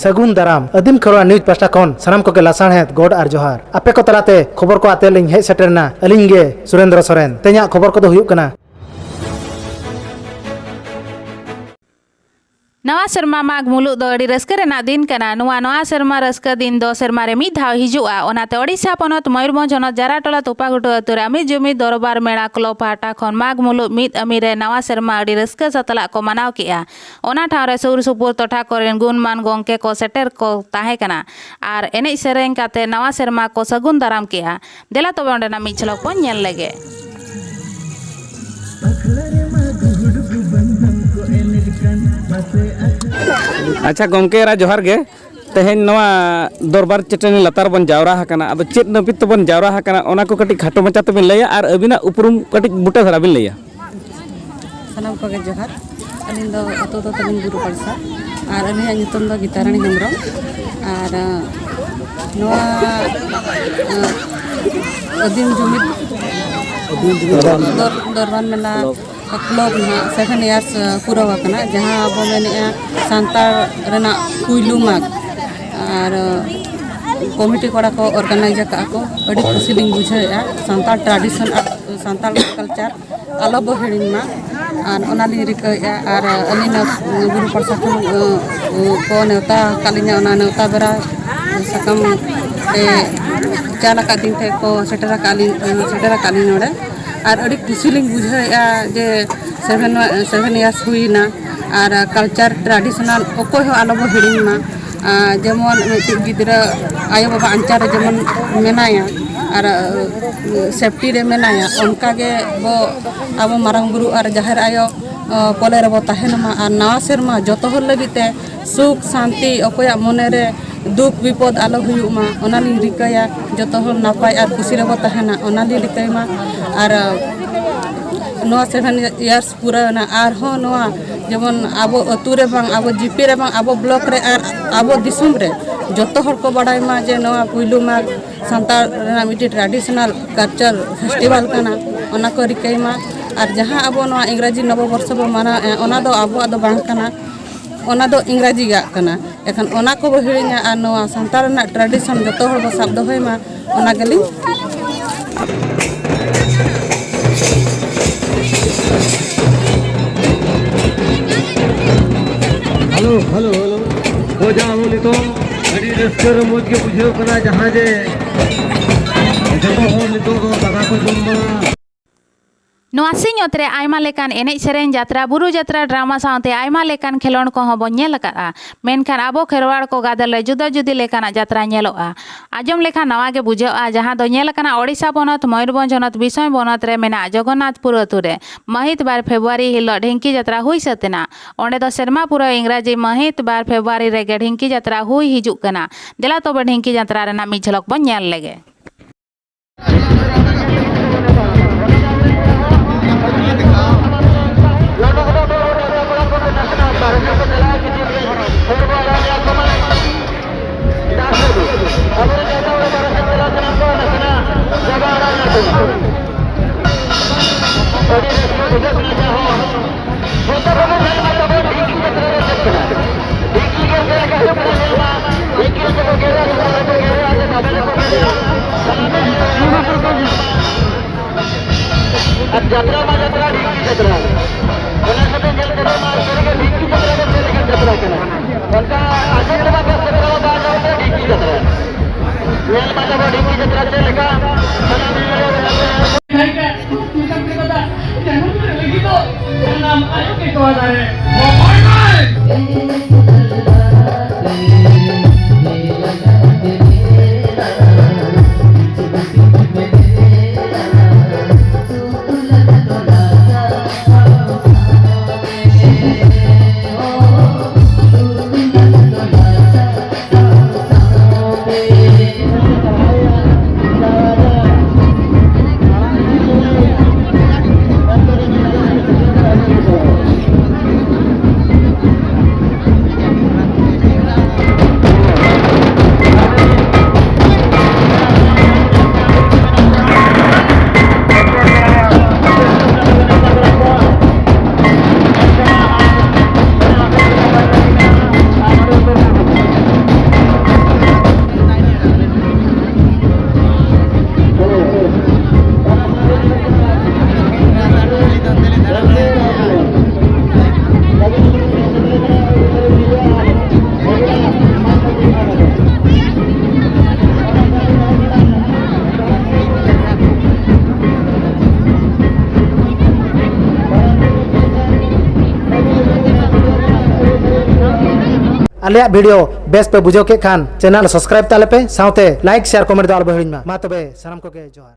सगुन दाराम आदिम Kharwa news pasta खन सानाम को लासाणहेद गोड आर जोहार आपे को तलाते खबर को आते लिंग हेज सेटरना अलिंग गे सुरेंद्र सोरेन ते냐 खबर को हुयुग कना नवा शर्मा माग मुलुग दो अड़ी रस्का रेना दिन कना नवा शर्मा रस्का दिन दो शर्मा रे मिद धाव हिजुआ ओनाते ओडिशा पनत मयूरभंज हनत जाराटोला तोपागुटु अतुरे अमित जुमिद दरबार मेला क्लब पाहटा खन माग मुलुग मिद अमी रे नवा शर्मा अड़ी रस्का सतला को मनाव केआ ओना ठाव रे सुर सुपुर टोठा कोरेन गुणमान गोंके को सेटर को ताहे कना आर एनेज सेरेंग काते नवा शर्मा को सगुन दाराम केआ देला तबे ओंडेना मिद झलक को नेल लेगे अच्छा गमके रा जोहार गे तेहेन नवा दरबार चटनी लतार बन जावरा हकना अब चेत नबित बन जावरा हकना ओना को कटी खाटो मचा तबिन लैया और अबिना उपरुम कटी बुटा धरा बिन लैया सनाम को गे जोहार अलिन दो अतो दो तबिन गुरु परसा और अलिया नितम दो गितारानी हेमरम और नवा अदिम जुमिद दरबार मेला क्लब ना 7 इयर्स पूरा वकना जहां अब मैंने सांतार रेना पुइलू माग और कमिटी कोड़ा को ऑर्गेनाइज का को अड़ी खुशी लिंग बुझाया सांतार ट्रेडिशन सांतार कल्चर आलो बहिड़िन मा और ओनाली रिकया और अलिना गुरु प्रसाद को नेवता कालिना ओना नेवता बेरा सकम ए चाला का दिन थे को सेटरा काली नोड़े और अड़ी खुशी लिंग बुझाया जे 7 इयर्स हुईना और कल्चर ट्रेडिशनल ओको हो आलो बो हिड़िन मा जेमन मिटिक गिद्रा आयो बाबा अंचार जेमन मेनाया और सेफ्टी रे मेनाया उनका गे बो अब मारंग गुरु और जाहिर आयो पले रे बो तहेनमा और नवा सेरमा जतो हर लगिते सुख शांति ओकोया मने रे दुख विपद आलो हुयुमा ओनाली रिकाया जतो हर नापाय और खुशी रे बो तहेना ओनाली रिकायमा और नवा 7 इयर्स पूरा ना और हो नवा जेमन आबो अतु रे बांग आबो जीपी रे बांग आबो ब्लॉक रे और आबो दिसुम रे जतो हर को बड़ाई मा जे नवा पुइलू मा सांतार रेना मिटी ट्रेडिशनल कल्चर फेस्टिवल कना ओना को रिकायमा और जहां आबो नवा इंग्रजी नववर्ष बो माना ओना दो आबो दो बांग कना ओना दो इंग्रजी गा कना एखन ओना को बो हिड़िया और नवा सांतार रेना ट्रेडिशन जतो हर बो साब दोहय मा ओना गली हेलो हेलो हेलो हो जाओ नितो अड़ी रस्कर मोज के बुझे कना जहां जे जब हो नितो दो दादा को जुम्मा नवा सिंहत रे आयमा लेकान एनेज सेरेन यात्रा बुरु यात्रा ड्रामा साउते आयमा लेकान खेलोन को हबो नेल लकाआ मेनखान आबो खेरवाड़ को गादल रे जुदा जुदी लेकाना यात्रा नेलोआ आजम लेखा नवा गे बुझाआ जहां दो नेल कना ओडिशा बनत मयूरभंज हनत बिसय बनत रे मेना जगन्नाथपुर अतु रे महित 12 फेब्रुआरी हिलो ढेंकी यात्रा हुई सतेना ओंडे दो शर्मा पूरा इंग्रजी महित 12 फेब्रुआरी रे गे ढेंकी यात्रा हुई हिजुक कना देला तोबे ढेंकी यात्रा रे ना मिझलक बन नेल लेगे यात्रा मा यात्रा ढीकी यात्रा ओना सते जेल जरा मा करके ढीकी यात्रा के लेकर यात्रा करा उनका आगे रे बात से करो बात होते ढीकी यात्रा रेल मा जब ढीकी यात्रा से लेका सलामी मेरे है का तुम के बता जन्म में लगी तो नाम आयो के तो आ रहे ओ भाई आलिया वीडियो बेस पे बुझो के खान चैनल सब्सक्राइब ताले पे साउते लाइक शेयर कमेंट दो आलो हिड़िन मा तबे सनम को के जोहार।